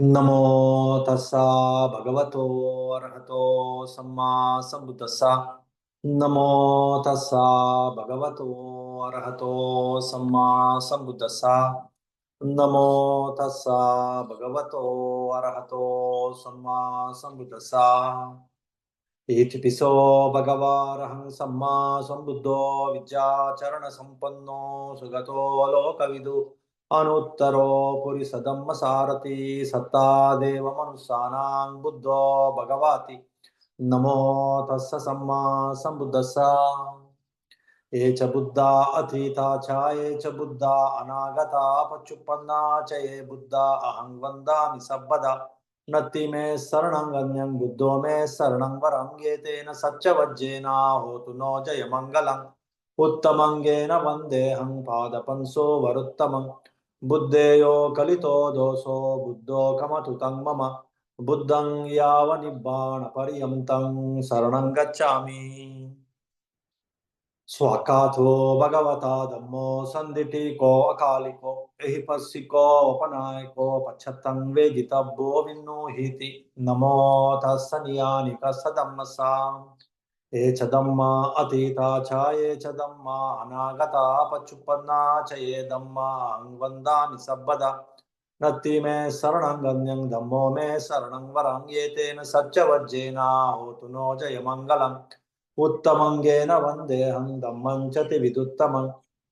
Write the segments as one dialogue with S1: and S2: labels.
S1: नमो तस्सा भगवतो अरहतो सम्मा सम्बुद्धस्सा नमो तस्सा भगवतो अरहतो सम्मा सम्बुद्धस्सा नमो तस्सा भगवतो अरहतो सम्मा सम्बुद्धस्सा इतिपिसो भगवारहं सम्मा सम्बुद्धो विद्याचरण संपन्नो सुगतो लोकविदु अनुत्तरो पुरिसधम्म सारथि सत्ता देव मनुष्याणां बुद्धो भगवाति नमो तस्स सम्मा सम्बुद्धस्स ये च बुद्धा अतीता च ये च बुद्धा अनागता पच्युपन्ना च ये बुद्धा अहं वन्दामि सर्वदा नत्ति मे शरणं गम्यं बुद्धो मे शरणं वरं ये तेन सच्चवज्जेन होतु नो जयमङ्गलम् उत्तमङ्गेन वन्देऽहं पादपंसो वरुत्तमं बुद्धेयो कलितो दोषो बुद्धो कमतु तं मम बुद्धं यावनिब्बाणपर्यन्तं शरणं गच्छामि स्वाकाथो भगवता धम्मो संदिटिको अकालिको एहि पस्सिको उपनायको पच्छतं वेदितव्यो विन्नुहीति नमो तस्स नियानिकस्स धम्मस्साम् ये च धम्मा अतीता च ये च धम्मा अनागता पच्युपन्ना च ये धम्मा अहं वन्दामि सर्वदा नत्ति मे शरणं गम्यं धम्मो मे शरणं वरं ये तेन सच्चवज्जेन होतु नो जयमङ्गलम् उत्तमङ्गेन वन्देऽहं धम्मं च विदुत्तमं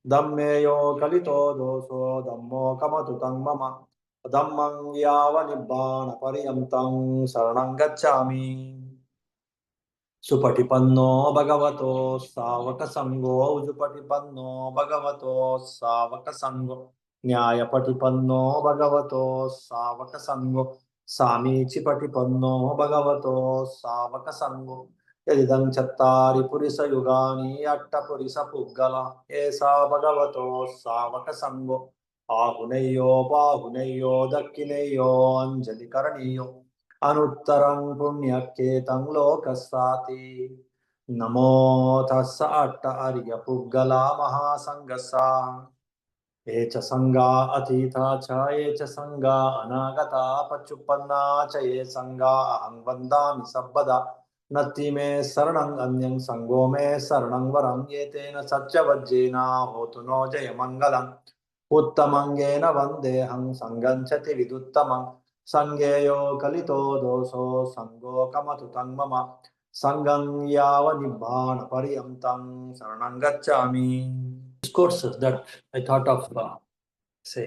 S1: धम्मेयो कलितो दोषो धम्मो कमतु तं मम धम्मं यावनिब्बाणपर्यन्तं शरणं गच्छामि सुपटिपन्नो भगवतो सावकसङ्गो उजुपटिपन्नो भगवतो सावकसङ्गो न्यायपटिपन्नो भगवतो सावकसङ्गो सामीचिपटिपन्नो भगवतो सावकसङ्गो यदिदं चत्तारि पुरिसयुगानि अट्टपुरिसपुग्गला एषा भगवतो सावकसङ्गो आहुनैयो बाहुनैयो दक्किनैयो अञ्जलिकरणीयो अनुत्तरं पुण्यकेतं लोकस्साति नमो तस्स अट्ट अर्यपुग्गला महासङ्गसा ये च संगा अतीता च ये च संगा अनागता पच्युपन्ना च ये संगा अहं वन्दामि सर्वदा नत्ति मे शरणं अन्यं संगो मे शरणं वरं ये तेन सच्चवज्जेन होतु नो जयमङ्गलम् उत्तमङ्गेन वन्देऽहं संगं च विदुत्तमं संगेयो कलितो दोषो संगो कमतु तं मम संगं यावनिब्बाणपर्यन्तं शरणं गच्छामि. Discourses that I thought of say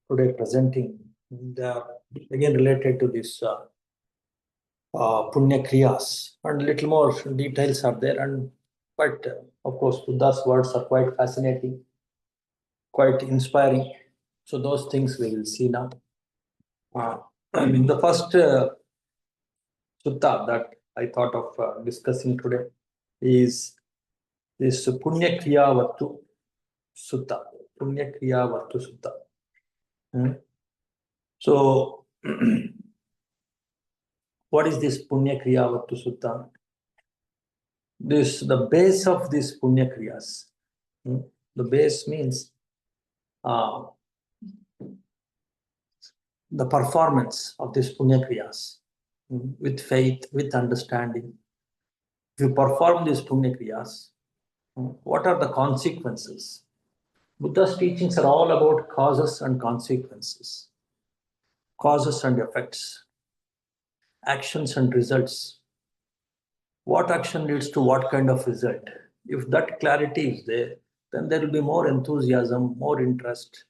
S1: today presenting, they are again related to this Puññakriyas, and little more details are there, and but of course Buddha's words are quite fascinating, quite inspiring. So those things we will see now. The first sutta that I thought of discussing today is this Puññakiriyavatthu Sutta. Puññakiriyavatthu Sutta. So, what is this Puññakiriyavatthu Sutta? The base of these Puññakriyas. The base means the performance of these Puññakriyas with faith, with understanding. If you perform these Puññakriyas, what are the consequences? Buddha's teachings are all about causes and consequences, causes and effects, actions and results. What action leads to what kind of result? If that clarity is there, then there will be more enthusiasm, more interest,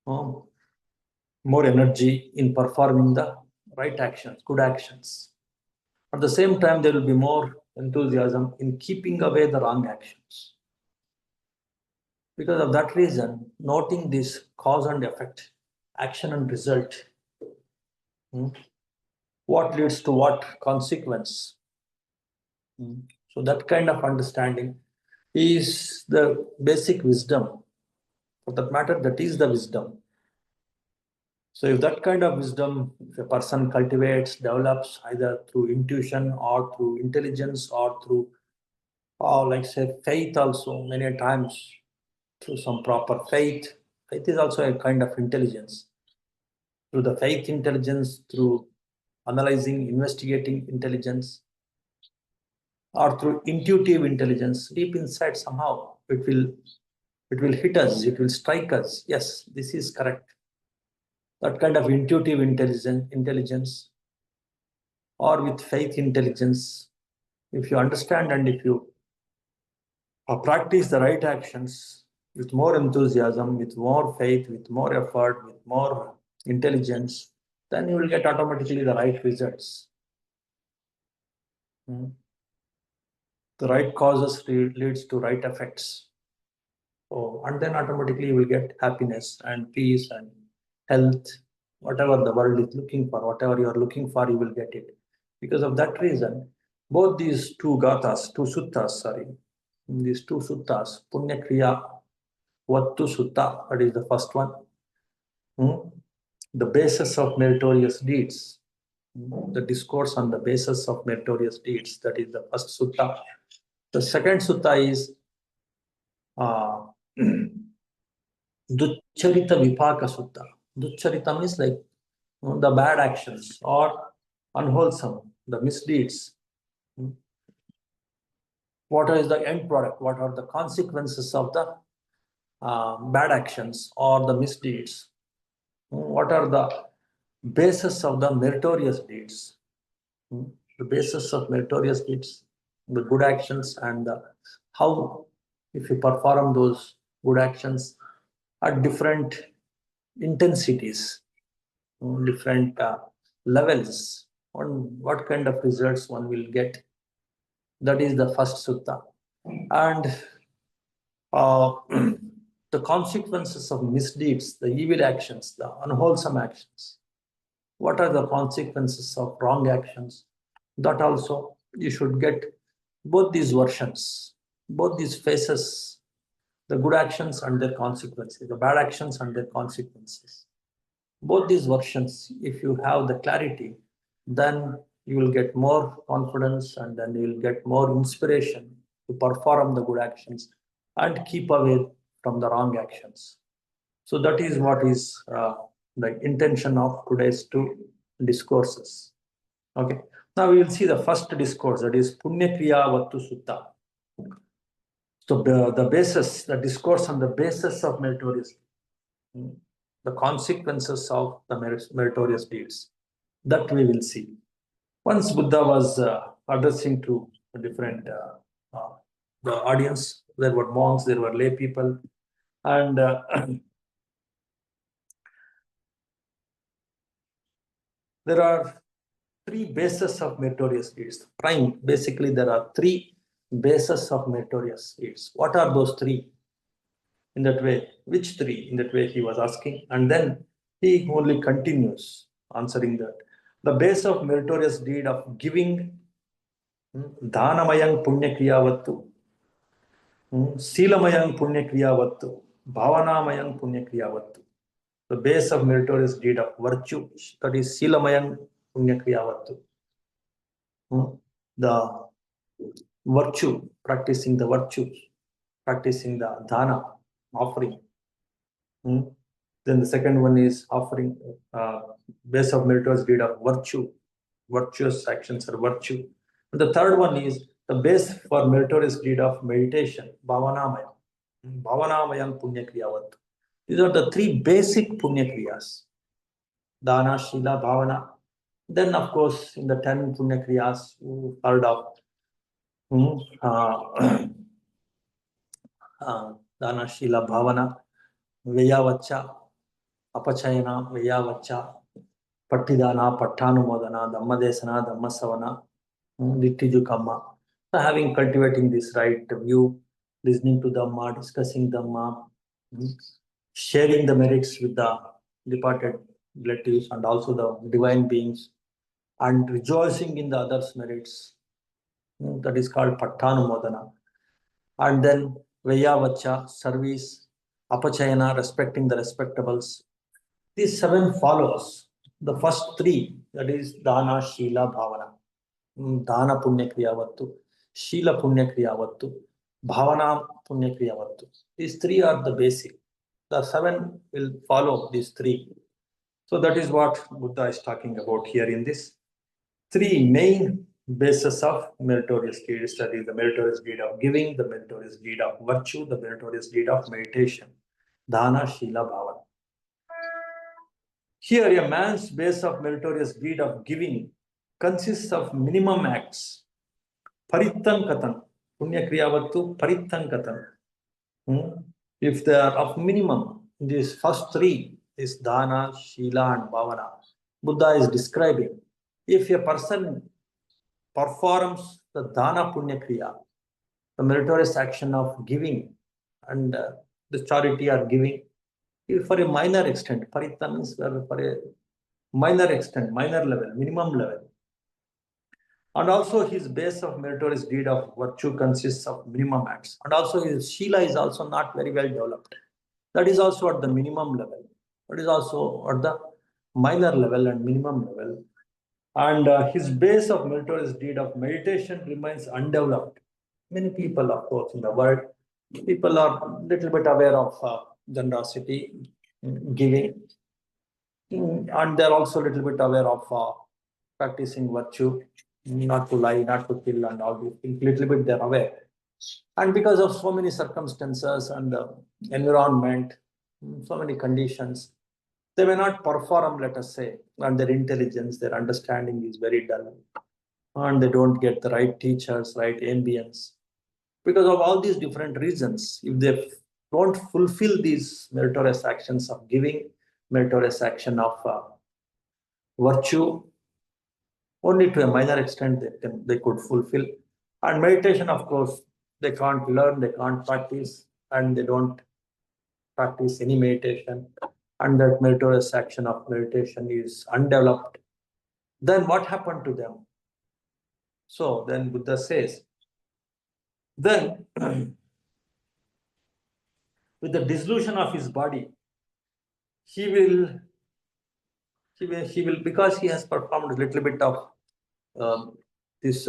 S1: more energy in performing the right actions, good actions. At the same time, there will be more enthusiasm in keeping away the wrong actions. Because of that reason, noting this cause and effect, action and result, what leads to what consequence. So that kind of understanding is the basic wisdom. For that matter, that is the wisdom. So if that kind of wisdom, if a person cultivates, develops either through intuition or through intelligence or through, like say, faith also, many times through some proper faith. Faith is also a kind of intelligence. through the faith intelligence, through analyzing, investigating intelligence, or through intuitive intelligence, deep inside somehow it will hit us, it will strike us. Yes, this is correct. That kind of intuitive intelligence, or with faith intelligence, if you understand and if you practice the right actions with more enthusiasm, with more faith, with more effort, with more intelligence, then you will get automatically the right results. The right causes leads to right effects. So, and then automatically you will get happiness and peace and health, whatever the world is looking for, whatever you are looking for, you will get it. Because of that reason, both these two suttas, Puññakiriyavatthu Sutta, that is the first one. The basis of meritorious deeds. The discourse on the basis of meritorious deeds, that is the first sutta. The second sutta is Duccaritavipāka Sutta. Duccaritam is like the bad actions or unwholesome, the misdeeds. What is the end product? What are the consequences of the bad actions or the misdeeds? What are the basis of the meritorious deeds? The basis of meritorious deeds, the good actions, and how, if you perform those good actions at different intensities, different levels, on what kind of results one will get. That is the first sutta. And the consequences of misdeeds, the evil actions, the unwholesome actions. What are the consequences of wrong actions? That also you should get both these versions, both these phases, the good actions and their consequences, the bad actions and their consequences. Both these versions, if you have the clarity, then you will get more confidence and then you will get more inspiration to perform the good actions and keep away from the wrong actions. So that is what is the intention of today's two discourses. Okay. Now we will see the first discourse, that is Puññakiriyavatthu Sutta. So the basis, the discourse on the basis of meritorious, the consequences of the meritorious deeds, that we will see. Once Buddha was addressing to a different the audience, there were monks, there were lay people, and there are three bases of meritorious deeds. Basically, there are three bases of meritorious deeds. What are those three? In that way, which three? In that way, he was asking, and then he only continues answering that. The base of meritorious deed of giving, Dhanamayang Puññakiriyavatthu, Silamayang Puññakiriyavatthu, Bhavanamayang Puññakiriyavatthu. The base of meritorious deed of virtue, that is Silamayang Puññakiriyavatthu. The virtue, practicing the virtues, practicing the dhana, offering. Then the second one is offering, base of meritorious deed of virtue, virtuous actions are virtue. And the third one is the base for meritorious deed of meditation, Bhavanamayam, Bhavanamayam Puññakiriyavatthu. These are the three basic Puññakriyas, Dana, Shila, Bhavana. Then, of course, in the 10 Puññakriyas, you heard of Dana, Shila, Bhavana, Vyayavacca, Apachayana, Vyayavacca, Pattidana, Pattanumodana, Dhammadesana, Dhammasavana, Dittijukamma. So having cultivating this right view, listening to Dhamma, discussing Dhamma, sharing the merits with the departed relatives and also the divine beings, and rejoicing in the others' merits. That is called Pattanumodana. And then Vyayavacca, service, Apachayana, respecting the respectables. These 7 follows. The first 3, that is Dana, Shila, Bhavana. Dana Puññakiriyavatthu, Shila Puññakiriyavatthu, Bhavana Puññakiriyavatthu. These 3 are the basic. The 7 will follow these 3. So that is what Buddha is talking about here in this. Three main bases of meritorious deeds, that is the meritorious deed of giving, the meritorious deed of virtue, the meritorious deed of meditation. Dana, Shila, Bhavana. Here, a man's base of meritorious deed of giving consists of minimum acts. Parittan katan. Puññakiriyavatthu parittan katan. If they are of minimum, these first three, is dana, shila, and bhavana, Buddha is describing. If a person performs the dana punya the meritorious action of giving and the charity or giving, if for a minor extent, parittan means for a minor extent, minor level, minimum level. And also his base of meritorious deed of virtue consists of minimum acts. And also his shila is also not very well developed. That is also at the minimum level. That is also at the minor level and minimum level. And his base of meritorious deed of meditation remains undeveloped. Many people, of course, in the world, people are a little bit aware of generosity, giving, and they're also a little bit aware of practicing virtue, not to lie, not to kill, and all these things. Little bit they're aware, and because of so many circumstances and environment, so many conditions, they may not perform. Let us say, and their intelligence, their understanding is very dull, and they don't get the right teachers, right ambience. Because of all these different reasons, if they don't fulfill these meritorious actions of giving, meritorious action of virtue, only to a minor extent they could fulfill. And meditation, of course, they can't learn, they can't practice, and they don't practice any meditation. And that meritorious action of meditation is undeveloped. Then what happened to them? So then Buddha says, then with the dissolution of his body, he will, because he has performed a little bit of this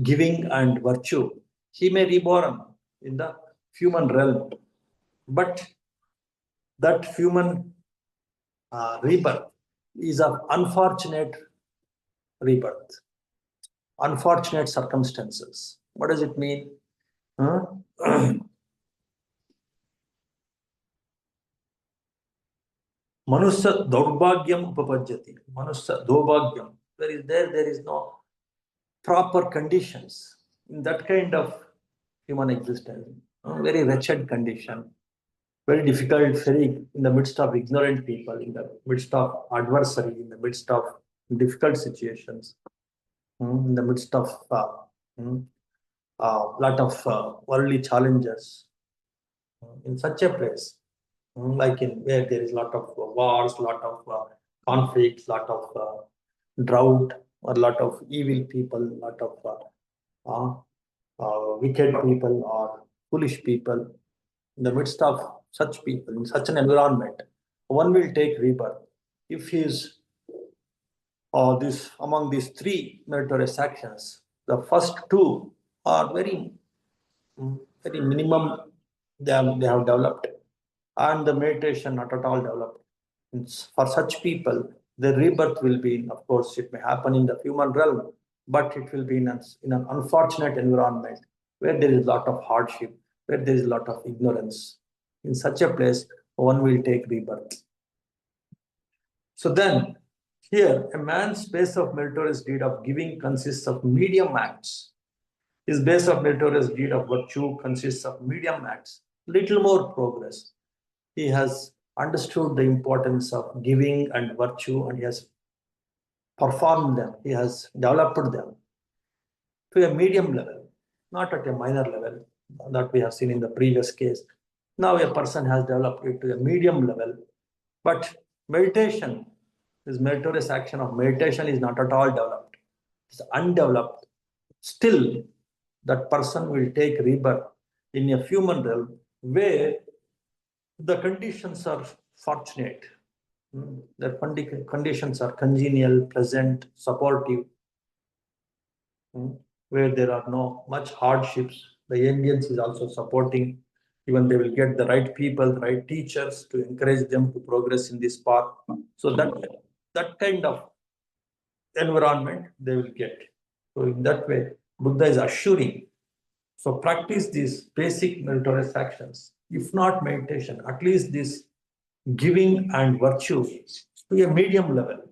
S1: giving and virtue, he may reborn in the human realm. But that human rebirth is of unfortunate rebirth, unfortunate circumstances. What does it mean? Manusya daubhagyam upapajyati. Manusya daubhagyam. There is no proper conditions in that kind of human existence. Very wretched condition, very difficult, very in the midst of ignorant people, in the midst of adversary, in the midst of difficult situations, in the midst of lot of worldly challenges. In such a place, like in where there is a lot of wars, lot of conflicts, lot of drought, or lot of evil people, lot of wicked people or foolish people. In the midst of such people, in such an environment, one will take rebirth if he is this among these three meritorious actions. The first two are very minimum. They have developed, and the meditation not at all developed. For such people, the rebirth will be, of course, it may happen in the human realm, but it will be in an unfortunate environment where there is a lot of hardship, where there is a lot of ignorance. In such a place, one will take rebirth. So then, here, a man's base of meritorious deed of giving consists of medium acts. His base of meritorious deed of virtue consists of medium acts. Little more progress. He has understood the importance of giving and virtue, and he has performed them. He has developed them to a medium level, not at a minor level that we have seen in the previous case. Now a person has developed it to a medium level, but meditation, this meritorious action of meditation is not at all developed. It's undeveloped. Still, that person will take rebirth in a human realm where the conditions are fortunate. The conditions are congenial, pleasant, supportive, where there are no much hardships. The ambience is also supporting, Even they will get the right people, the right teachers to encourage them to progress in this path. So that kind of environment they will get. So in that way, Buddha is assuring. So practice these basic meritorious actions. If not meditation, at least this giving and virtue to a medium level.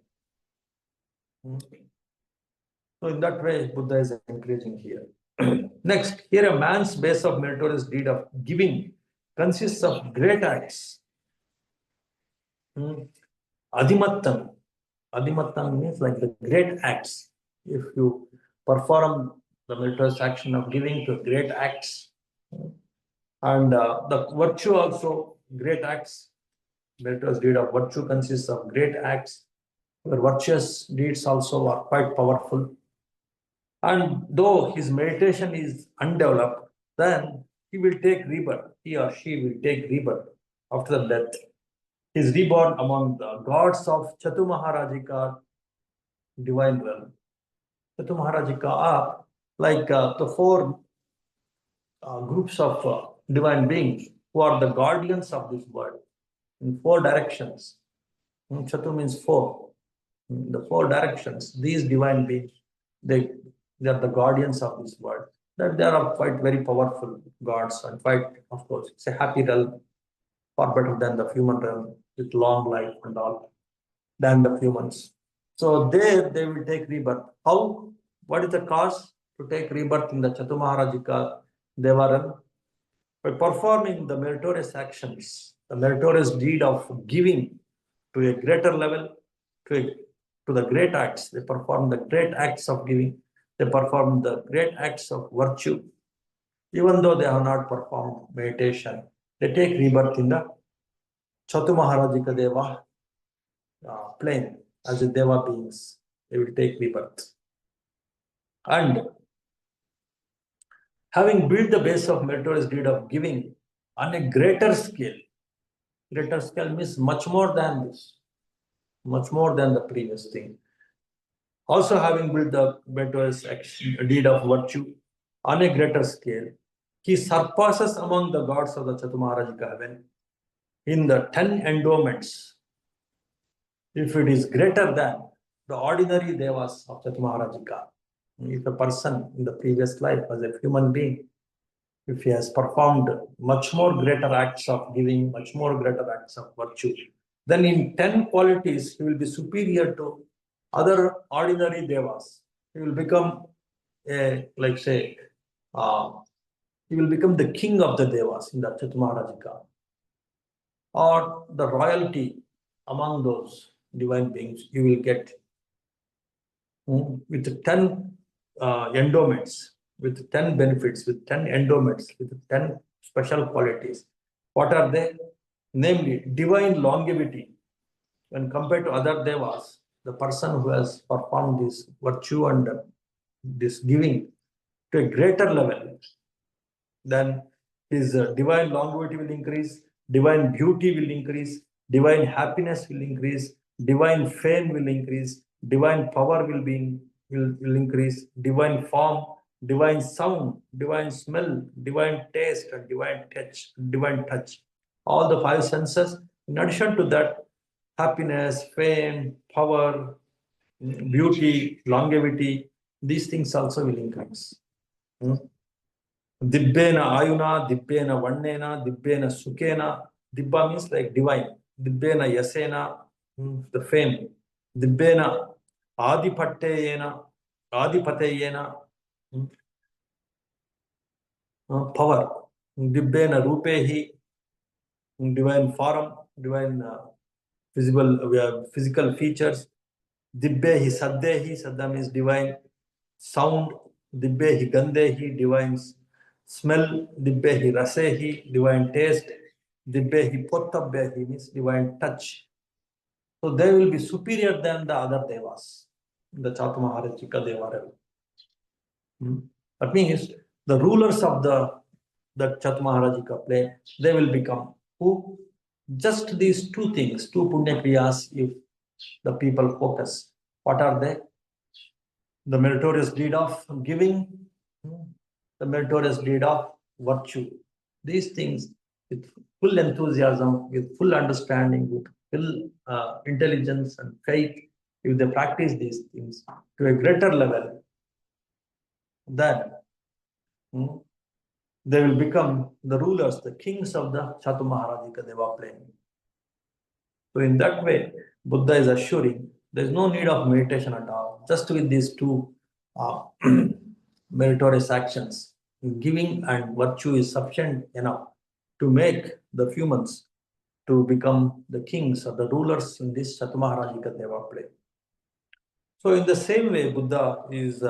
S1: So in that way, Buddha is encouraging here. Next, here a man's base of meritorious deed of giving consists of great acts. Adimattam. Adimattam means like the great acts. If you perform the meritorious action of giving to great acts, and the virtue also, great acts. Meritorious deed of virtue consists of great acts. Where virtuous deeds also are quite powerful. And though his meditation is undeveloped, then he will take rebirth. He or she will take rebirth after the death. He is reborn among the gods of Chatumaharajika divine realm. Chatumaharajika are like the four groups of divine beings who are the guardians of this world in four directions. Chatu means four. In the four directions, these divine beings, they are the guardians of this world. That they are quite very powerful gods and quite, of course, it's a happy realm, far better than the human realm with long life and all than the humans. So there they will take rebirth. How? What is the cause to take rebirth in the Chatumaharajika Deva realm? By performing the meritorious actions, the meritorious deed of giving to a greater level, to the great acts. They perform the great acts of giving. They perform the great acts of virtue. Even though they have not performed meditation, they take rebirth in the Chatumaharajika Deva plane as a Deva beings. They will take rebirth. And having built the base of meritorious deed of giving on a greater scale means much more than this, much more than the previous thing. Also having built the meritorious deed of virtue on a greater scale, he surpasses among the gods of the Chatumaharajika heaven in the 10 endowments. If it is greater than the ordinary devas of Chatumaharajika, if a person in the previous life as a human being, if he has performed much more greater acts of giving, much more greater acts of virtue, then in 10 qualities he will be superior to other ordinary devas. He will become he will become the king of the devas in the Chatumaharajika, or the royalty among those divine beings you will get with 10 endowments, with 10 benefits, with 10 endowments, with 10 special qualities. What are they? Namely, divine longevity. When compared to other devas, the person who has performed this virtue and this giving to a greater level, then his divine longevity will increase, divine beauty will increase, divine happiness will increase, divine fame will increase, divine power will increase, divine form, divine sound, divine smell, divine taste, and divine touch. All the five senses. In addition to that, happiness, fame, power, beauty, longevity, these things also will increase. Dibbena ayuna, dibbena vannena, dibbena sukena. Dibba means like divine. Dibbena yasena, the fame. Dibbena adipateyena, power. Dibbena rupehi, divine form, divine physical features. Dibbehi saddehi, sadda means divine sound. Dibbehi gandehi, divine smell. Dibbehi rasehi, divine taste. Dibbehi pottabbehi means divine touch. So they will be superior than the other devas, the Chatumaharajika Deva. That means the rulers of the Chatumaharajika plane, they will become who? Just these two things, two Puññakriyas, if the people focus. What are they? The meritorious deed of giving, the meritorious deed of virtue. These things with full enthusiasm, with full understanding, with full intelligence and faith, if they practice these things to a greater level, then they will become the rulers, the kings of the Chatumaharajika Deva plane. So in that way, Buddha is assuring there is no need of meditation at all. Just with these two meritorious actions, giving and virtue is sufficient enough to make the humans to become the kings or the rulers in this Chatumaharajika Deva plane. So in the same way, Buddha is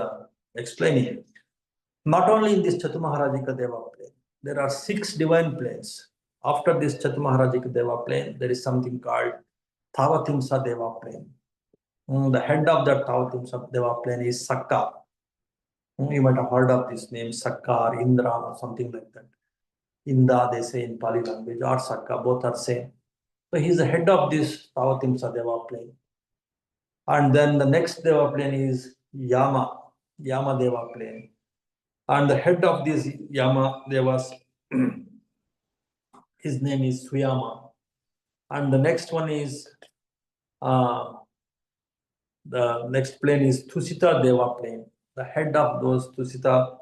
S1: explaining, not only in this Chatumaharajika Deva plane, there are 6 divine planes. After this Chatumaharajika Deva plane, there is something called Thavatimsa Deva plane. The head of that Thavatimsa Deva plane is Sakka. You might have heard of this name, Sakka or Indra or something like that. Inda, they say in Pali language, or Sakka, both are same. So he is the head of this Thavatimsa Deva plane. And then the next Deva plane is Yama Deva plane. And the head of this Yama Devas, his name is Suyama. And the next one is, the next plane is Tusita Deva plane. The head of those Tusita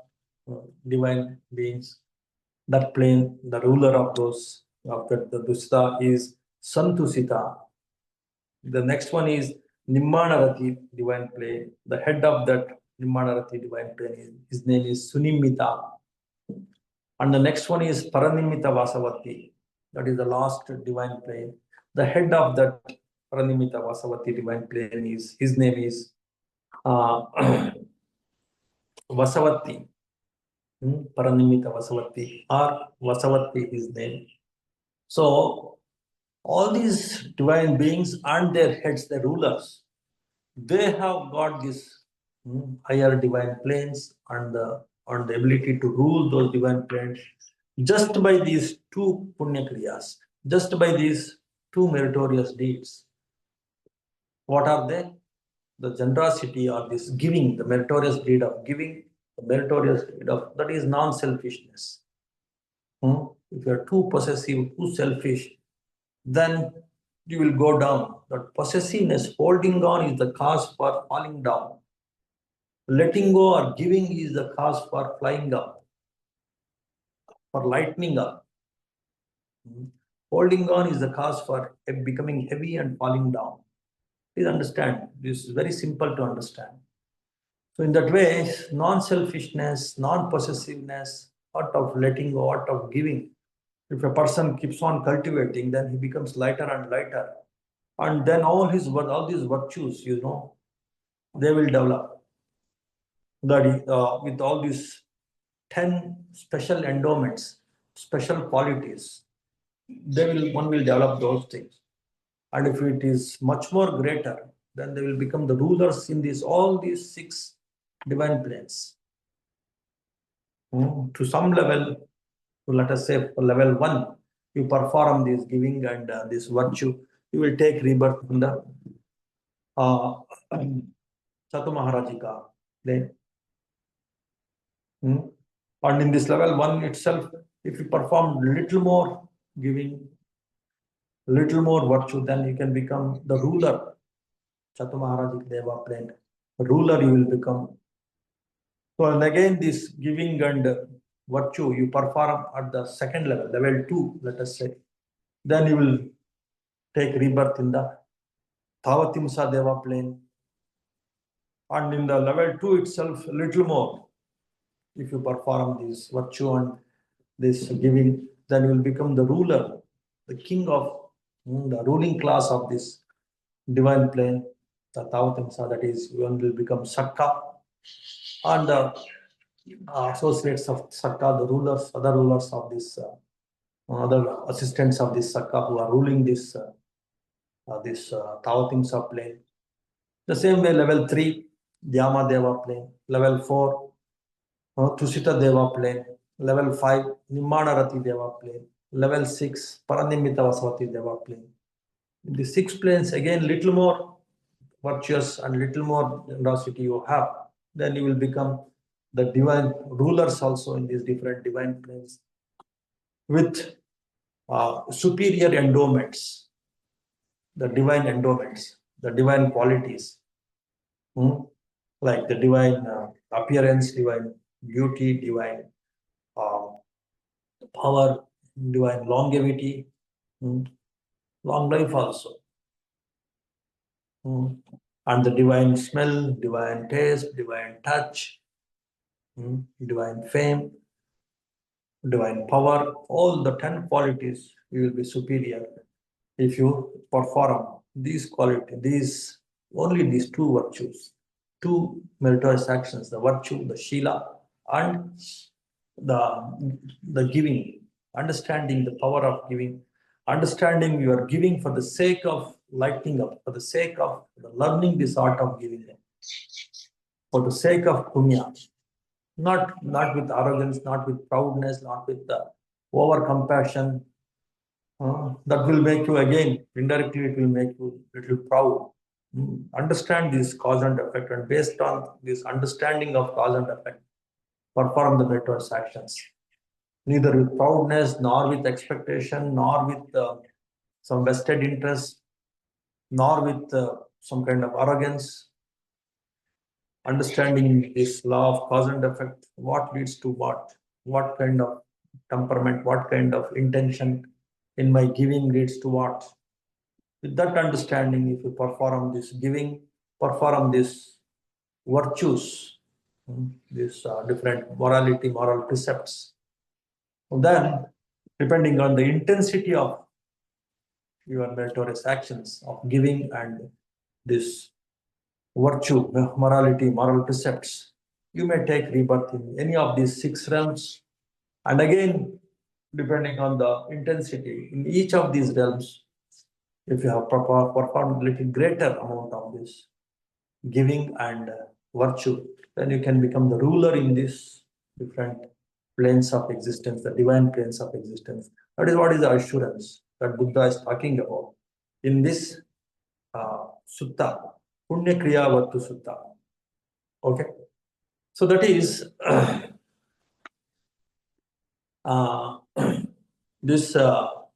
S1: divine beings, that plane, the ruler of those, of the Tusita is Santusita. The next one is Nimmanarati divine plane. The head of that Nimmanarati divine plane, his name is Sunimita. And the next one is Paranimita Vasavati. That is the last divine plane. The head of that Paranimita Vasavati divine plane is, his name is Vasavati. Paranimita Vasavati, or Vasavati, his name. So all these divine beings and their heads, the rulers, they have got this higher divine planes and the ability to rule those divine planes just by these 2 Puññakriyas, just by these 2 meritorious deeds. What are they? The generosity or this giving, the meritorious deed of giving, the meritorious deed of, that is non-selfishness. If you are too possessive, too selfish, then you will go down. That possessiveness, holding on, is the cause for falling down. Letting go or giving is the cause for flying up, for lightening up. Holding on is the cause for becoming heavy and falling down. Please understand, this is very simple to understand. So in that way, non-selfishness, non-possessiveness, art of letting go, art of giving, if a person keeps on cultivating, then he becomes lighter and lighter. And then all these virtues, they will develop. That with all these 10 special endowments, special qualities, one will develop those things. And if it is much more greater, then they will become the rulers in all these 6 divine planes. To some level, let us say for level 1, you perform this giving and this virtue, you will take rebirth in the Chatumaharajika plane. And in this level 1 itself, if you perform little more giving, little more virtue, then you can become the ruler, Chatumaharajika Deva plane. Ruler you will become. So, and again, this giving and virtue you perform at the second level, level 2, let us say. Then you will take rebirth in the Thavatimsa Deva plane. And in the level 2 itself, a little more. If you perform this virtue and this giving, then you will become the ruler, the king of the ruling class of this divine plane, the Thavatimsa, that is, one will become Sakka. And the associates of Sakka, the rulers, other rulers of this, other assistants of this Sakka who are ruling this Thavatimsa plane. The same way, level 3, Yama Deva plane. Level 4, Tusita Deva plane. Level 5, Nimmanarati Deva plane. Level 6, Paranimita Vasavati Deva plane. In the 6 planes, again, little more virtuous and little more generosity you have, then you will become the divine rulers also in these different divine planes with superior endowments, the divine qualities, like the divine appearance, divine beauty, divine uh, power, divine longevity, long life also, and the divine smell, divine taste, divine touch, divine fame, divine power, all the 10 qualities, you will be superior if you perform these qualities, only these two virtues, two meritorious actions, the virtue, the Shila, and the giving, understanding the power of giving, understanding you are giving for the sake of lighting up, for the sake of learning this art of giving, for the sake of punya, not with arrogance, not with proudness, not with the over compassion. That will make you again, indirectly, it will make you little proud. Understand this cause and effect, and based on this understanding of cause and effect, perform the meritorious actions. Neither with proudness, nor with expectation, nor with some vested interest, nor with some kind of arrogance. Understanding this law of cause and effect, what leads to what kind of temperament, what kind of intention in my giving leads to what. With that understanding, if you perform this giving, perform these virtues, these different moral precepts, then depending on the intensity of your meritorious actions of giving and this virtue, moral precepts, you may take rebirth in any of these 6 realms. And again, depending on the intensity in each of these realms, if you have performed a little greater amount of this giving and virtue, then you can become the ruler in these different planes of existence, the divine planes of existence. That is what is the assurance that Buddha is talking about in this sutta, Puññakiriyavatthu Sutta. Okay, so that is this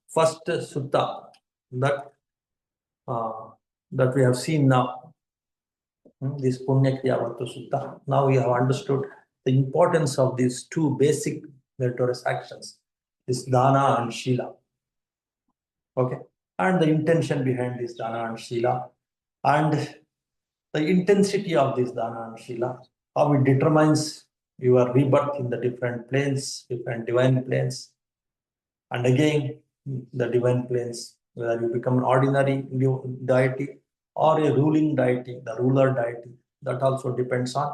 S1: first sutta that we have seen now, this Puññakiriyavatthu Sutta. Now we have understood the importance of these two basic meritorious actions, this dana and shila. Okay, and the intention behind this dana and shila, and the intensity of this dana and shila, how it determines your rebirth in the different planes, different divine planes, and again the divine planes, whether you become an ordinary deity or a ruling deity, the ruler deity, that also depends on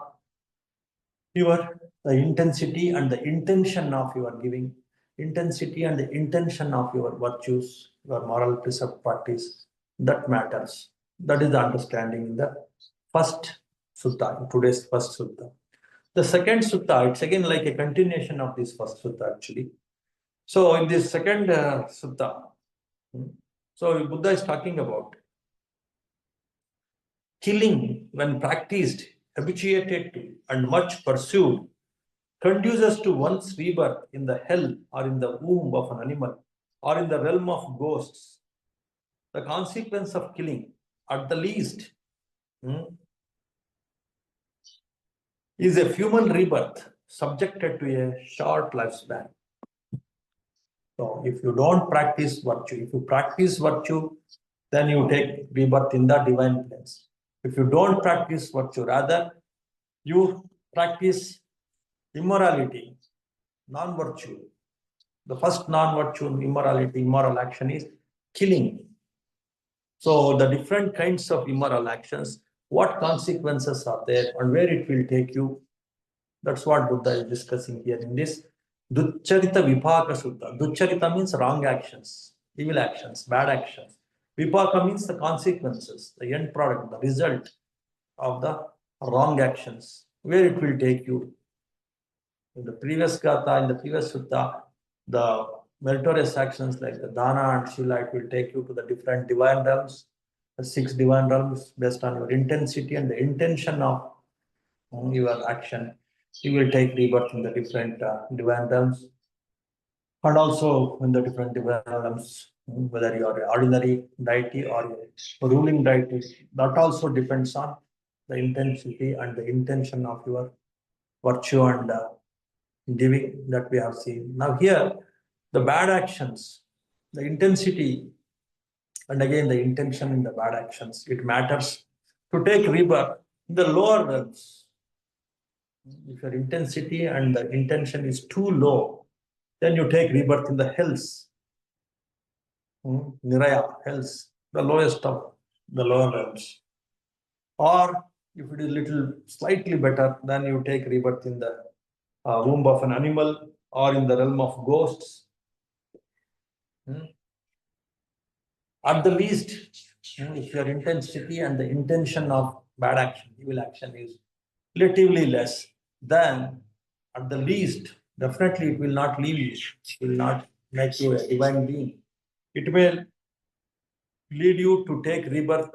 S1: the intensity and the intention of your giving, intensity and the intention of your virtues, your moral precept practice, that matters. That is the understanding in the first sutta, today's first sutta. The second sutta, it's again like a continuation of this first sutta actually. So in this second sutta, so Buddha is talking about killing when practiced, habituated to, and much pursued, conduces to one's rebirth in the hell or in the womb of an animal or in the realm of ghosts. The consequence of killing, at the least, is a human rebirth subjected to a short lifespan. So if you don't practice virtue, if you practice virtue, then you take rebirth in the divine planes. If you don't practice virtue, rather you practice immorality, non-virtue. The first non-virtue, immorality, immoral action is killing. So the different kinds of immoral actions, what consequences are there and where it will take you, that's what Buddha is discussing here in this Duccaritavipāka Sutta. Duccharita means wrong actions, evil actions, bad actions. Vipaka means the consequences, the end product, the result of the wrong actions, where it will take you. In the previous gatha, in the previous sutta, the meritorious actions like the dana and shila, it will take you to the different divine realms, the 6 divine realms, based on your intensity and the intention of your action. You will take rebirth in the different divine realms. And also in the different realms, whether you are an ordinary deity or a ruling deity, that also depends on the intensity and the intention of your virtue and giving that we have seen. Now here, the bad actions, the intensity, and again the intention in the bad actions, it matters to take rebirth in the lower realms. If your intensity and the intention is too low, then you take rebirth in the hells. Niraya, hells, the lowest of the lower realms. Or if it is little slightly better, then you take rebirth in the womb of an animal or in the realm of ghosts. At the least, if your intensity and the intention of bad action, evil action is relatively less, then at the least, definitely it will not leave you. It will not make you a divine being. It will lead you to take rebirth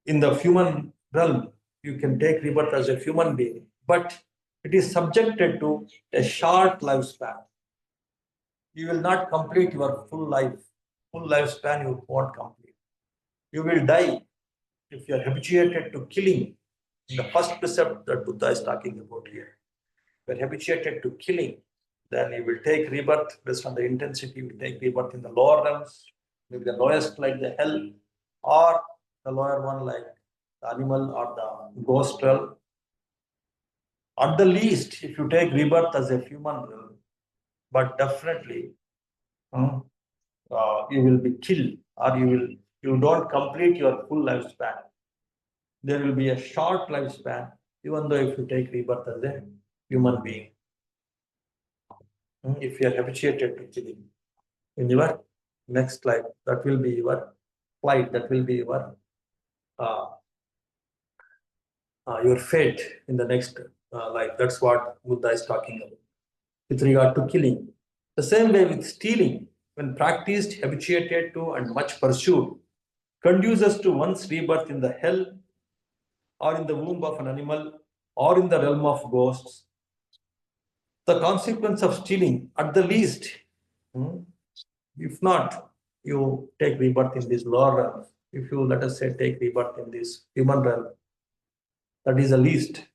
S1: in the human realm. You can take rebirth as a human being, but it is subjected to a short lifespan. You will not complete your full life. Full lifespan you won't complete. You will die if you are habituated to killing. In the first precept that Buddha is talking about here, you are habituated to killing, then you will take rebirth based on the intensity. You will take rebirth in the lower realms, maybe the lowest like the hell, or the lower one like the animal or the ghost realm. At the least, if you take rebirth as a human realm, but definitely you will be killed, or you don't complete your full lifespan. There will be a short lifespan, even though if you take rebirth as a human being. If you are habituated to killing. In your next life, that will be your flight, that will be uh, your fate in the next life. That's what Buddha is talking about with regard to killing. The same way with stealing, when practiced, habituated to, and much pursued, conduces to one's rebirth in the hell or in the womb of an animal or in the realm of ghosts. The consequence of stealing, at the least, if not, you take rebirth in this lower realm. If you, let us say, take rebirth in this human realm, that is the least.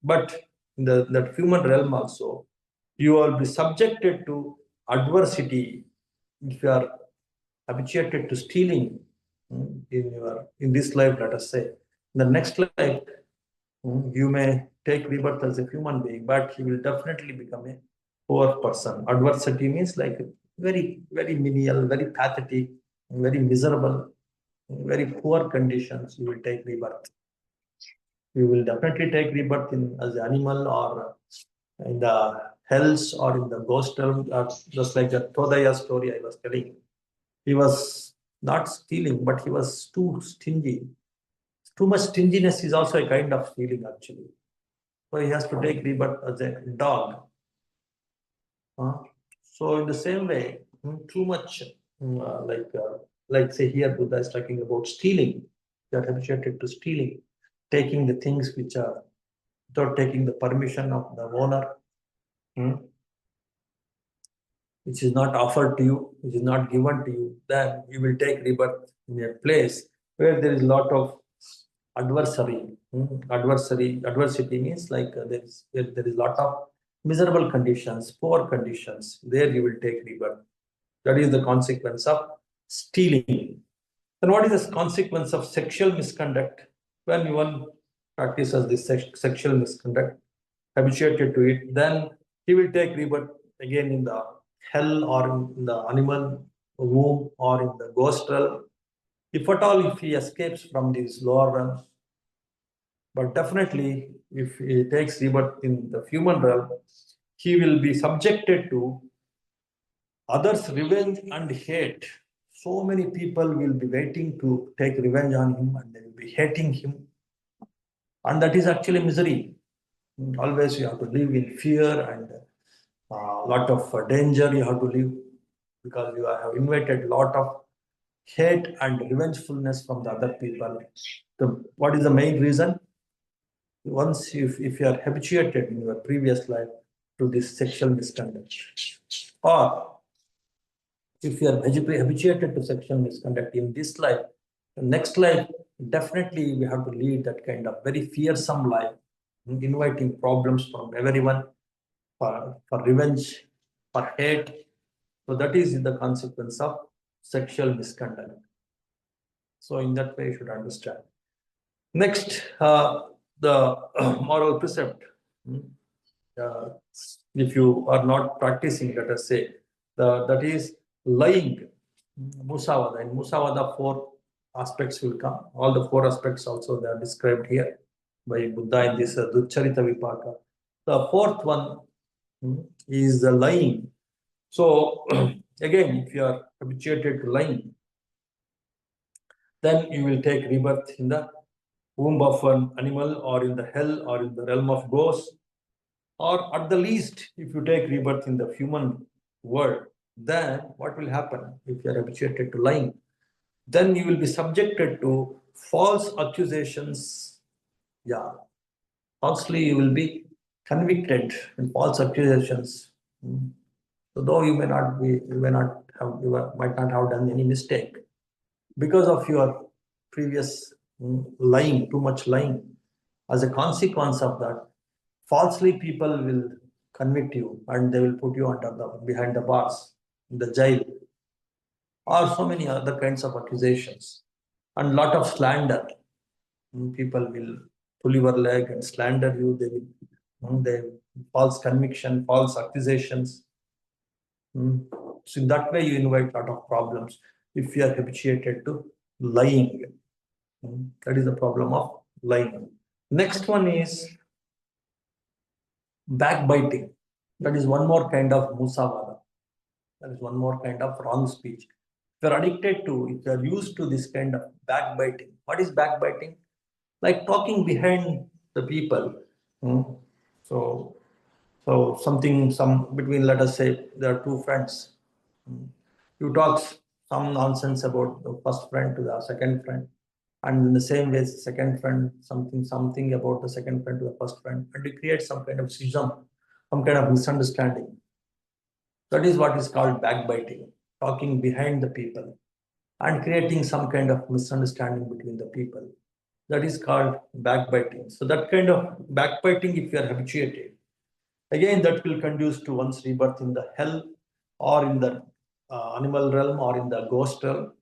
S1: But in that human realm also, you will be subjected to adversity if you are habituated to stealing in this life, let us say. In the next life, you may take rebirth as a human being, but you will definitely become a poor person. Adversity means like very, very menial, very pathetic, very miserable, very poor conditions. You will take rebirth. You will definitely take rebirth in as an animal or in the hells or in the ghost realm, just like the Todaya story I was telling. He was not stealing, but he was too stingy. Too much stinginess is also a kind of stealing, actually. So he has to take rebirth as a dog. So in the same way, too much, like say here, Buddha is talking about stealing. They are habituated to stealing, taking the things which are without taking the permission of the owner, which is not offered to you, which is not given to you. Then you will take rebirth in a place where there is a lot of adversary. Adversity means like there is a lot of miserable conditions, poor conditions. There you will take rebirth. That is the consequence of stealing. Then what is the consequence of sexual misconduct? When one practices this sexual misconduct, habituated to it, then he will take rebirth again in the hell or in the animal womb or in the ghost realm. If at all, if he escapes from these lower realms, but definitely, if he takes rebirth in the human realm, he will be subjected to others' revenge and hate. So many people will be waiting to take revenge on him and they will be hating him. And that is actually misery. Always you have to live in fear and a lot of danger you have to live because you have invited a lot of hate and revengefulness from the other people. What is the main reason? Once if you are habituated in your previous life to this sexual misconduct. Or if you are habituated to sexual misconduct in this life, the next life, definitely we have to lead that kind of very fearsome life, inviting problems from everyone for revenge, for hate. So that is the consequence of sexual misconduct. So in that way, you should understand. Next, the moral precept. If you are not practicing, let us say, that is lying, musavada. In musavada, 4 aspects will come. All the 4 aspects also they are described here by Buddha in this Duccaritavipāka. The 4th one is the lying. So again, if you are habituated to lying, then you will take rebirth in the womb of an animal, or in the hell, or in the realm of ghosts, or at the least, if you take rebirth in the human world, then what will happen if you are habituated to lying? Then you will be subjected to false accusations. Yeah, falsely you will be convicted in false accusations. So though you might not have done any mistake, because of your previous lying, too much lying, as a consequence of that, falsely people will convict you and they will put you behind the bars, in the jail, or so many other kinds of accusations, and lot of slander. People will pull your leg and slander you. They will false conviction, false accusations. So in that way, you invite a lot of problems if you are habituated to lying. That is the problem of lying. Next one is backbiting. That is one more kind of musavada. That is one more kind of wrong speech. If you are addicted to, if you are used to this kind of backbiting, what is backbiting? Like talking behind the people. So between, let us say, there are 2 friends. You talk some nonsense about the first friend to the second friend, and in the same way, second friend something about the second friend to the first friend, and you create some kind of schism, some kind of misunderstanding. That is what is called backbiting, talking behind the people and creating some kind of misunderstanding between the people. That is called backbiting. So that kind of backbiting, if you are habituated, again, that will conduce to one's rebirth in the hell, or in the animal realm, or in the ghost realm.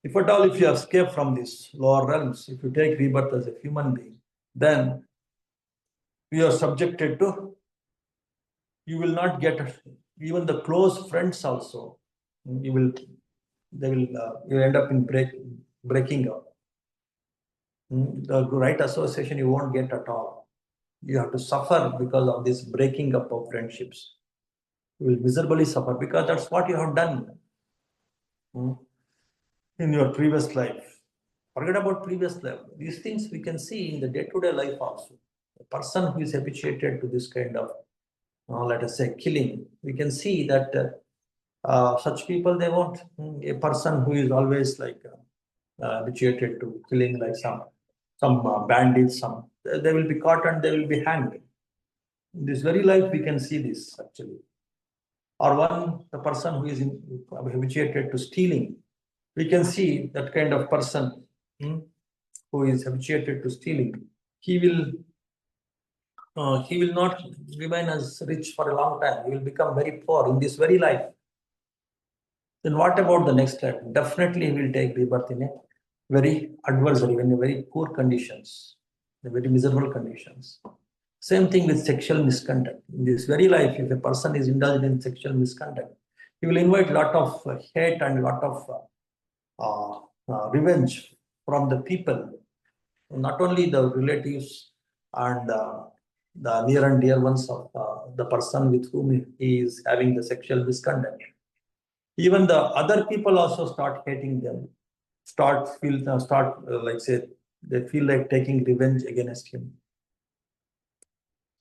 S1: If at all, if you escape from these lower realms, if you take rebirth as a human being, then you are subjected to, you will not get even the close friends also. You end up in breaking up. The right association you won't get at all. You have to suffer because of this breaking up of friendships. You will miserably suffer because that's what you have done in your previous life. Forget about previous life. These things we can see in the day-to-day life also. A person who is habituated to this kind of, let us say, killing, we can see that such people, they won't. A person who is always like habituated to killing, like some bandits, they will be caught and they will be hanged. In this very life, we can see this actually. Or the person who is habituated to stealing, we can see that kind of person who is habituated to stealing. He will not remain as rich for a long time. He will become very poor in this very life. Then what about the next life? Definitely he will take rebirth in a very adversary, in a very poor conditions, in very miserable conditions. Same thing with sexual misconduct. In this very life, if a person is indulged in sexual misconduct, he will invite a lot of hate and a lot of revenge from the people, not only the relatives and the near and dear ones of the person with whom he is having the sexual misconduct. Even the other people also start hating them, they feel like taking revenge against him.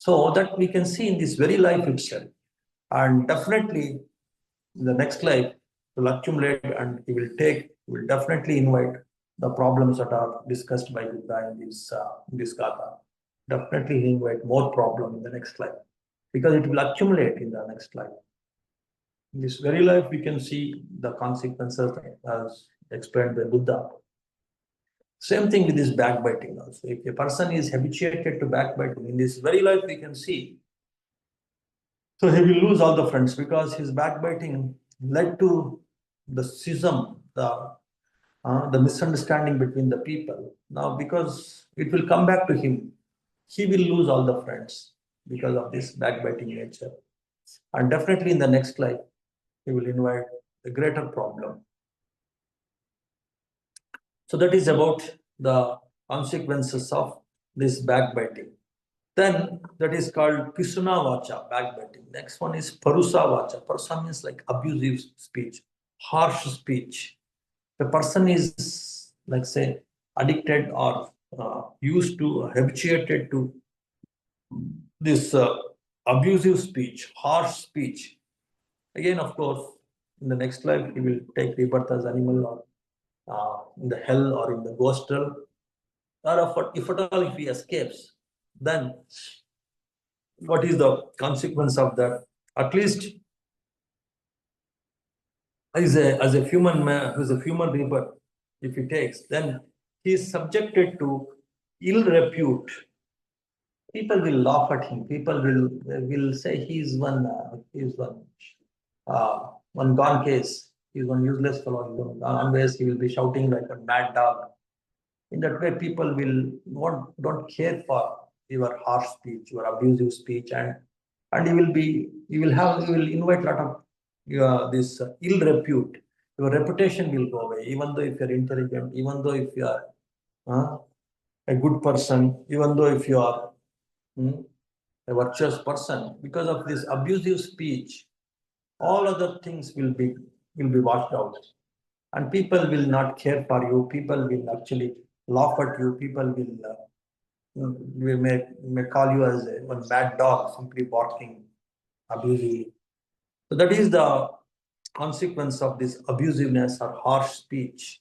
S1: So that we can see in this very life itself. And definitely the next life will accumulate, and he will definitely invite the problems that are discussed by Buddha in this Gatha. Definitely he invite more problem in the next life. because it will accumulate in the next life. In this very life, we can see the consequences as explained by Buddha. Same thing with this backbiting also. If a person is habituated to backbiting, in this very life, we can see. So he will lose all the friends because his backbiting led to the schism, the misunderstanding between the people. Now, because it will come back to him, he will lose all the friends because of this backbiting nature. And definitely in the next life, he will invite a greater problem. So that is about the consequences of this backbiting. Then that is called Pisuna Vacha, backbiting. Next one is Parusa Vacha. Parusa means like abusive speech, harsh speech. The person is, like say, addicted or used to, habituated to this abusive speech, harsh speech. Again, of course, in the next life, he will take rebirth as animal or in the hell or in the ghost realm. Or if at all, if he escapes, then what is the consequence of that? At least as a human man, who is a human rebirth, if he takes, then he is subjected to ill repute. People will laugh at him. People will say he is one gone case. He is one useless fellow. Unless he will be shouting like a mad dog. In that way, people don't care for your harsh speech, your abusive speech, and you will invite a lot of this ill repute. Your reputation will go away, even though if you're intelligent, even though if you are a good person, even though if you are a virtuous person, because of this abusive speech, all other things will be washed out, and people will not care for you. People will actually laugh at you. People we may call you as one bad dog, simply barking abusively. So that is the consequence of this abusiveness or harsh speech.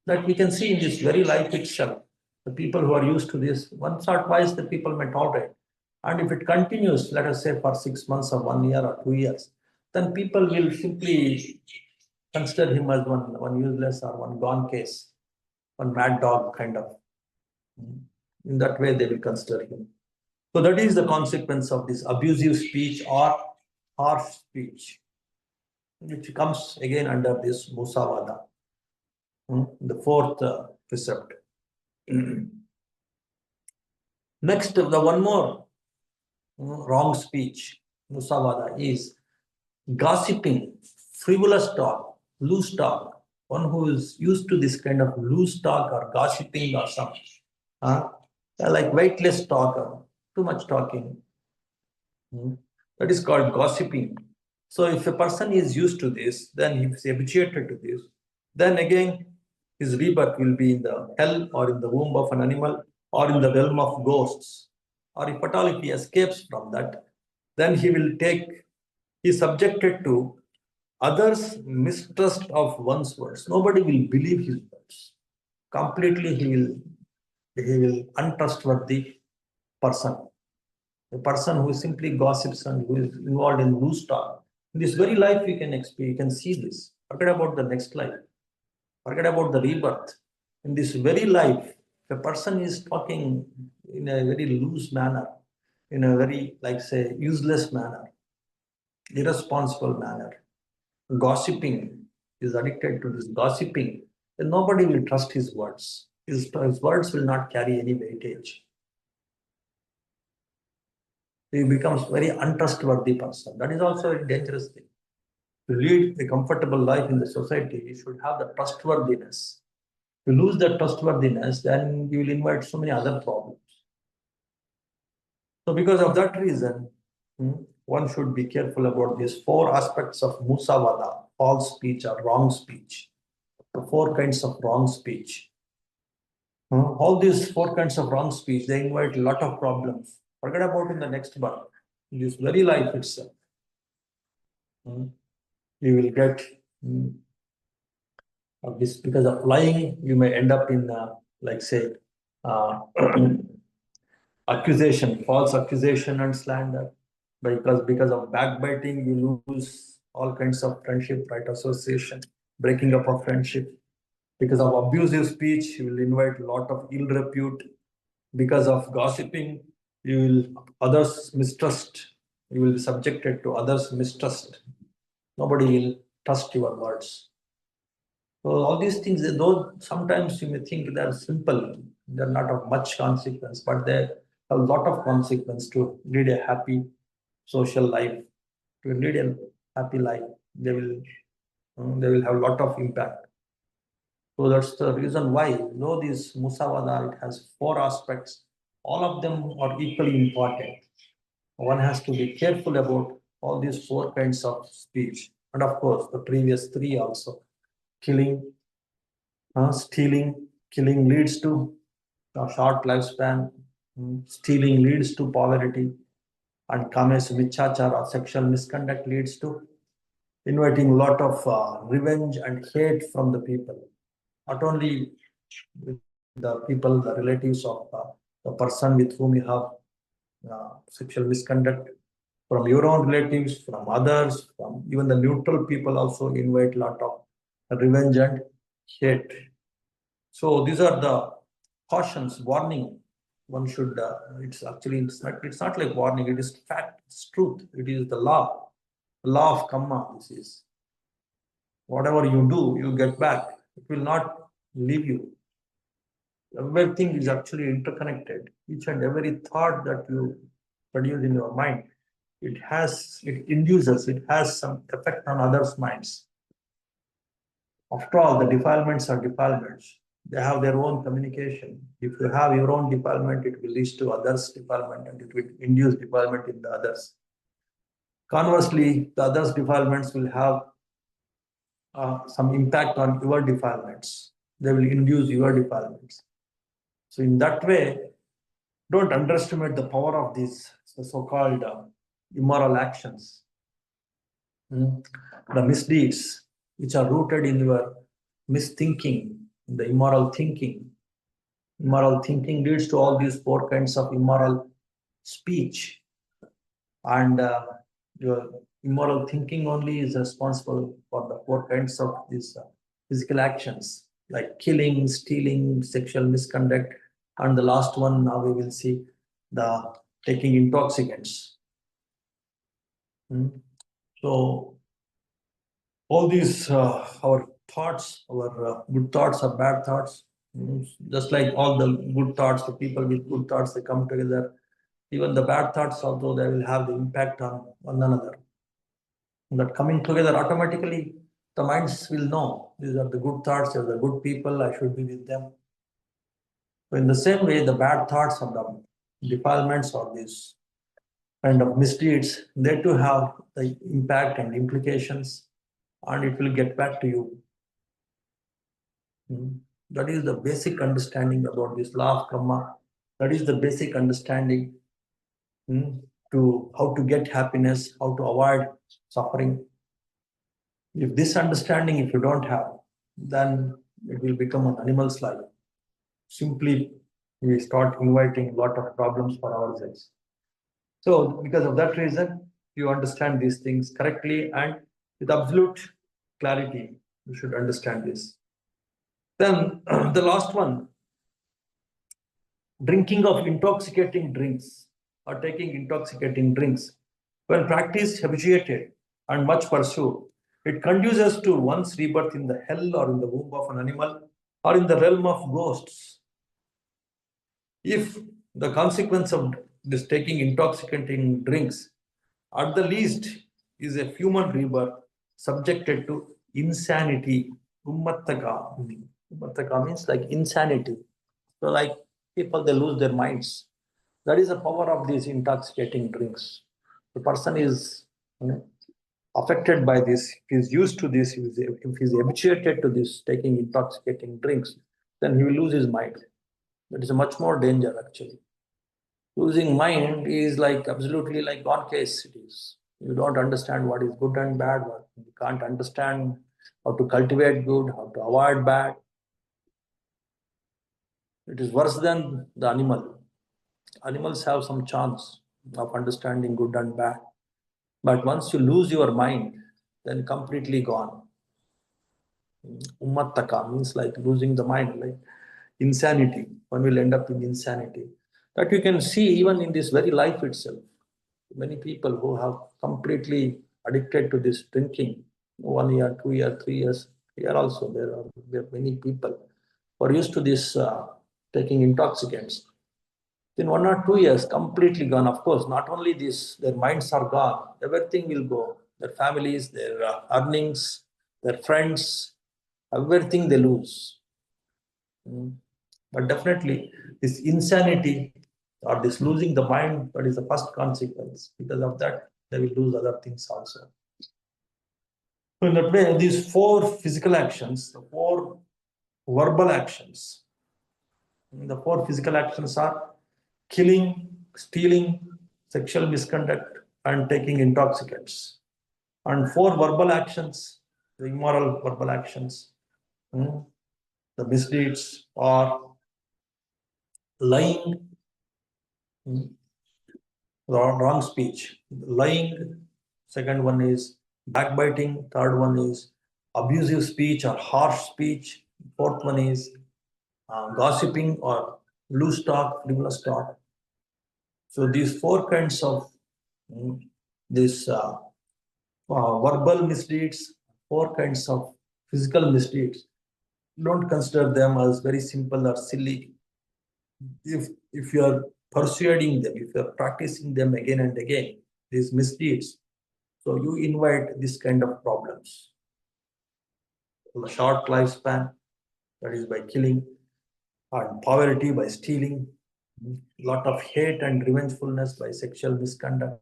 S1: That we can see in this very life itself. The people who are used to this, once or twice the people may tolerate. And if it continues, let us say for 6 months or 1 year or 2 years, then people will simply consider him as one useless or one gone case, one mad dog kind of. In that way, they will consider him. So that is the consequence of this abusive speech or harsh speech, which comes again under this Musavada, the fourth precept. Next, the one more wrong speech, Musavada, is gossiping, frivolous talk, loose talk. One who is used to this kind of loose talk or gossiping or something, like weightless talk or too much talking. That is called gossiping. So if a person is used to this, then he is habituated to this, then again his rebirth will be in the hell or in the womb of an animal or in the realm of ghosts. Or if at all if he escapes from that, then he is subjected to others' mistrust of one's words. Nobody will believe his words. Completely he will untrustworthy person. A person who simply gossips and who is involved in loose talk. In this very life, you can see this. Forget about the next life. Forget about the rebirth. In this very life, if a person is talking in a very loose manner, in a very, like say, useless manner, irresponsible manner, gossiping, is addicted to this gossiping, then nobody will trust his words. His words will not carry any weightage. He becomes very untrustworthy person. That is also a dangerous thing. To lead a comfortable life in the society, you should have the trustworthiness. If you lose that trustworthiness, then you will invite so many other problems. So because of that reason, one should be careful about these 4 aspects of Musavada, false speech or wrong speech. The 4 kinds of wrong speech. All these 4 kinds of wrong speech, they invite a lot of problems. Forget about in the next birth. In this very life itself, you will get this, because of lying, you may end up in like say accusation, false accusation and slander. Because of backbiting, you lose all kinds of friendship, right? Association, breaking up of friendship. Because of abusive speech, you will invite a lot of ill repute. Because of gossiping, you will others mistrust. You will be subjected to others mistrust. Nobody will trust your words. So all these things, though sometimes you may think they're simple, they're not of much consequence, but they have a lot of consequence to lead a happy social life, to lead a happy life. They will have a lot of impact. So that's the reason why, though this Musavada, it has four aspects, all of them are equally important. One has to be careful about all these four kinds of speech. And of course, the previous three also. Killing, stealing, killing leads to a short lifespan. Stealing leads to poverty. And kames michachara, sexual misconduct, leads to inviting a lot of revenge and hate from the people. Not only the people, the relatives of the person with whom you have sexual misconduct, from your own relatives, from others, from even the neutral people also invite a lot of revenge and hate. So these are the cautions, warning. One should. It's not like warning. It is fact. It's truth. It is the law of karma. This is whatever you do, you get back. It will not leave you. Everything is actually interconnected. Each and every thought that you produce in your mind, it induces, it has some effect on others' minds. After all, the defilements are defilements. They have their own communication. If you have your own defilement, it will lead to others' defilement and it will induce defilement in the others. Conversely, the others' defilements will have some impact on your defilements. They will induce your defilements. So in that way, don't underestimate the power of these so-called immoral actions. The misdeeds which are rooted in your misthinking, in the immoral thinking. Immoral thinking leads to all these four kinds of immoral speech. And your immoral thinking only is responsible for the four kinds of these physical actions like killing, stealing, sexual misconduct, and the last one now we will see the taking intoxicants. So all these our thoughts, our good thoughts or bad thoughts, just like all the good thoughts, the people with good thoughts, they come together. Even the bad thoughts, although they will have the impact on one another. That coming together automatically, the minds will know these are the good thoughts, these are the good people, I should be with them. So in the same way, the bad thoughts or the defilements or these kind of misdeeds, they too have the impact and implications, and it will get back to you. That is the basic understanding about this law of karma. That is the basic understanding to how to get happiness, how to avoid suffering. If this understanding, if you don't have, then it will become an animal's life. Simply, we start inviting a lot of problems for ourselves. So, because of that reason, you understand these things correctly and with absolute clarity, you should understand this. Then the last one, drinking of intoxicating drinks or taking intoxicating drinks. When practiced, habituated, and much pursued, it conduces to one's rebirth in the hell or in the womb of an animal or in the realm of ghosts. If the consequence of this taking intoxicating drinks, at the least, is a human rebirth subjected to insanity. Ummattaka. Ummattaka means like insanity. So, like people, they lose their minds. That is the power of these intoxicating drinks. The person is affected by this, if he's used to this, if he's habituated to this taking intoxicating drinks, then he will lose his mind. That is a much more danger actually. Losing mind is like absolutely like gone case it is. You don't understand what is good and bad, you can't understand how to cultivate good, how to avoid bad. It is worse than the animal. animals have some chance of understanding good and bad. But once you lose your mind, then completely gone. Ummattaka means like losing the mind, like insanity. One will end up in insanity. That you can see even in this very life itself. Many people who have completely addicted to this drinking, 1 year, 2 year, 3 years. Here also there are many people who are used to this taking intoxicants. In 1 or 2 years, completely gone. Of course, not only this, their minds are gone. Everything will go. Their families, their earnings, their friends, everything they lose. But definitely, this insanity or this losing the mind, that is the first consequence. Because of that, they will lose other things also. So in that way, these 4 physical actions, the 4 verbal actions, the 4 physical actions are killing, stealing, sexual misconduct, and taking intoxicants. And 4 verbal actions, the immoral verbal actions, the misdeeds are lying, wrong speech, lying. Second one is backbiting. Third one is abusive speech or harsh speech. Fourth one is gossiping or loose talk, frivolous talk. So these 4 kinds of this verbal misdeeds, 4 kinds of physical misdeeds. Don't consider them as very simple or silly. If you are persuading them, if you are practicing them again and again, these misdeeds, so you invite this kind of problems. A short lifespan, that is by killing, and poverty by stealing, lot of hate and revengefulness by sexual misconduct.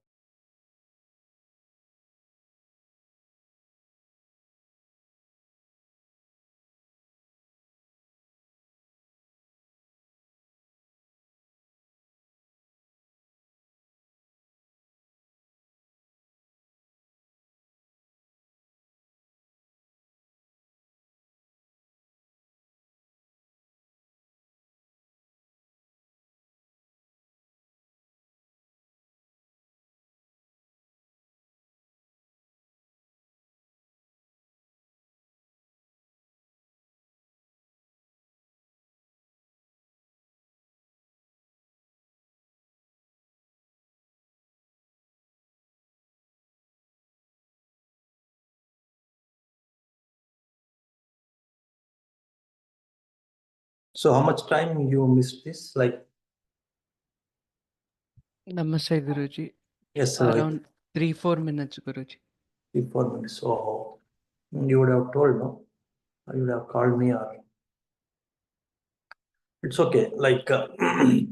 S1: So how much time you missed this? Like,
S2: Namaste, Guruji.
S1: yes, sir.
S2: Around 3-4 minutes, Guruji.
S1: 3-4 minutes. Oh, you would have told, no? You would have called me, or it's okay. Like, I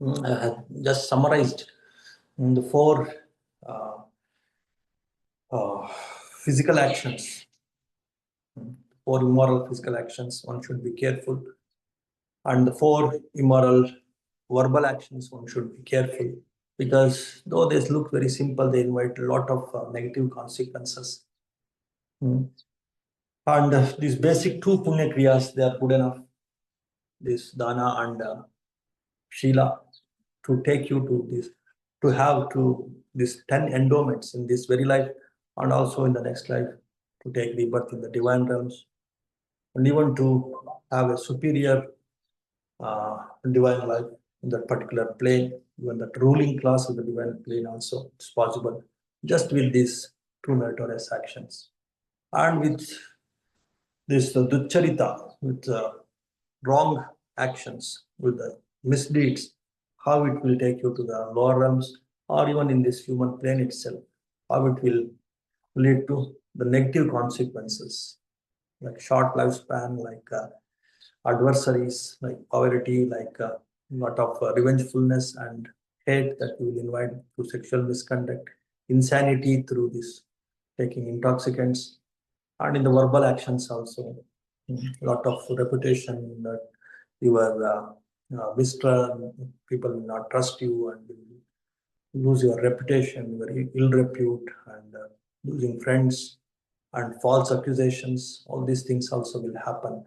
S1: have just summarized the 4 uh, physical actions, 4 immoral physical actions. One should be careful, and the 4 immoral verbal actions. One should be careful, because though they look very simple, they invite a lot of negative consequences. And these basic 2 punya kriyas, they are good enough. This dana and shila, to take you to this, to have to this 10 endowments in this very life, and also in the next life, to take rebirth in the divine realms, and even to have a superior divine life in that particular plane, even that ruling class of the divine plane also, it's possible, just with these 2 meritorious actions. And with this duccharita, with wrong actions, with the misdeeds, how it will take you to the lower realms, or even in this human plane itself, how it will lead to the negative consequences, like short lifespan, like adversaries, like poverty, like a lot of revengefulness and hate that you will invite through sexual misconduct, insanity through this taking intoxicants, and in the verbal actions also, a lot of reputation that you are mistrust, people will not trust you, and will lose your reputation, very ill repute, and losing friends, and false accusations. All these things also will happen.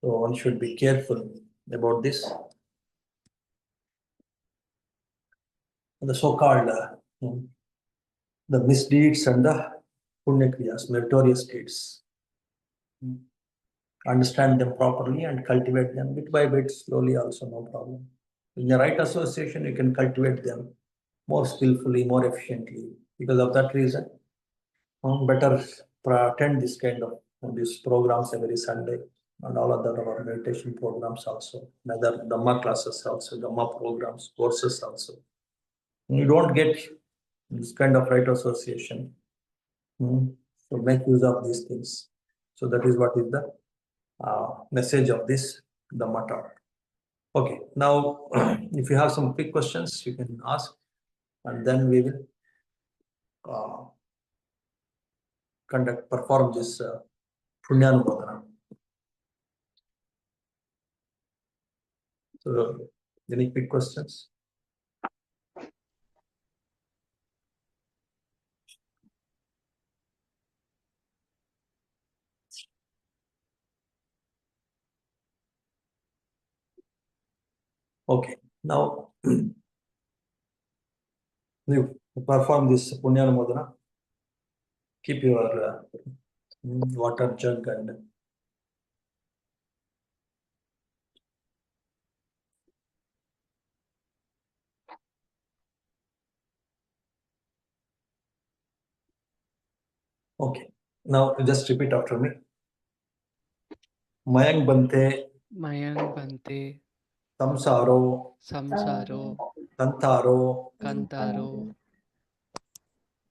S1: So one should be careful about this. the so-called the misdeeds and the Puññakriyas, meritorious deeds. Understand them properly and cultivate them bit by bit, slowly also, no problem. In the right association, you can cultivate them more skillfully, more efficiently. Because of that reason, better attend this kind of these programs every Sunday and all other our meditation programs also, other Dhamma classes also, Dhamma programs, courses also. You don't get this kind of right association. So make use of these things. So that is what is the message of this Dhamma talk. Okay, now if you have some quick questions, you can ask, and then we will perform this Puññanumodana. So, any quick questions? Okay, now you perform this Puññanumodana. Keep your water jug and okay. Now just repeat after me. Mayang Bante
S2: Mayang Bante
S1: Samsaro
S2: Samsaro
S1: Kantaro
S2: Kantaro.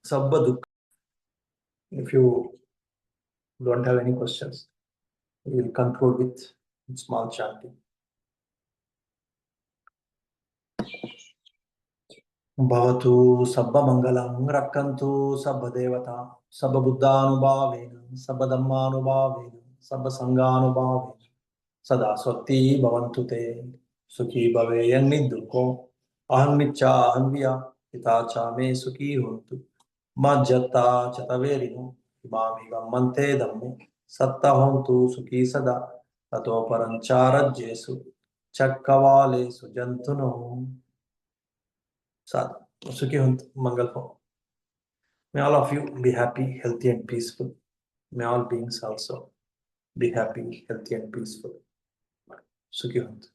S1: Sabba Dukkha. If you don't have any questions, we will conclude with small chanting. Bhavatu Sabba Mangalam Rakkantu Sabba Devata Sabba Buddhanubhavena Sabba Dhammanubhavena Sabba Sanghanubhavena Sada Swati Bhavantu Te Sukhi Bhaveyan Nidduko Aham Nicha Aham Hitacha Me Sukhi Hontu Majjata Chataverino Imami Mante Dhamme Satta Hontu Sukhi Sada Tato Paranchara Jesu Chakkavale Sujantuno Sadhu. Sukhi Hontu Mangal Ho. May all of you be happy, healthy, and peaceful. May all beings also be happy, healthy, and peaceful. Sukhi Hontu.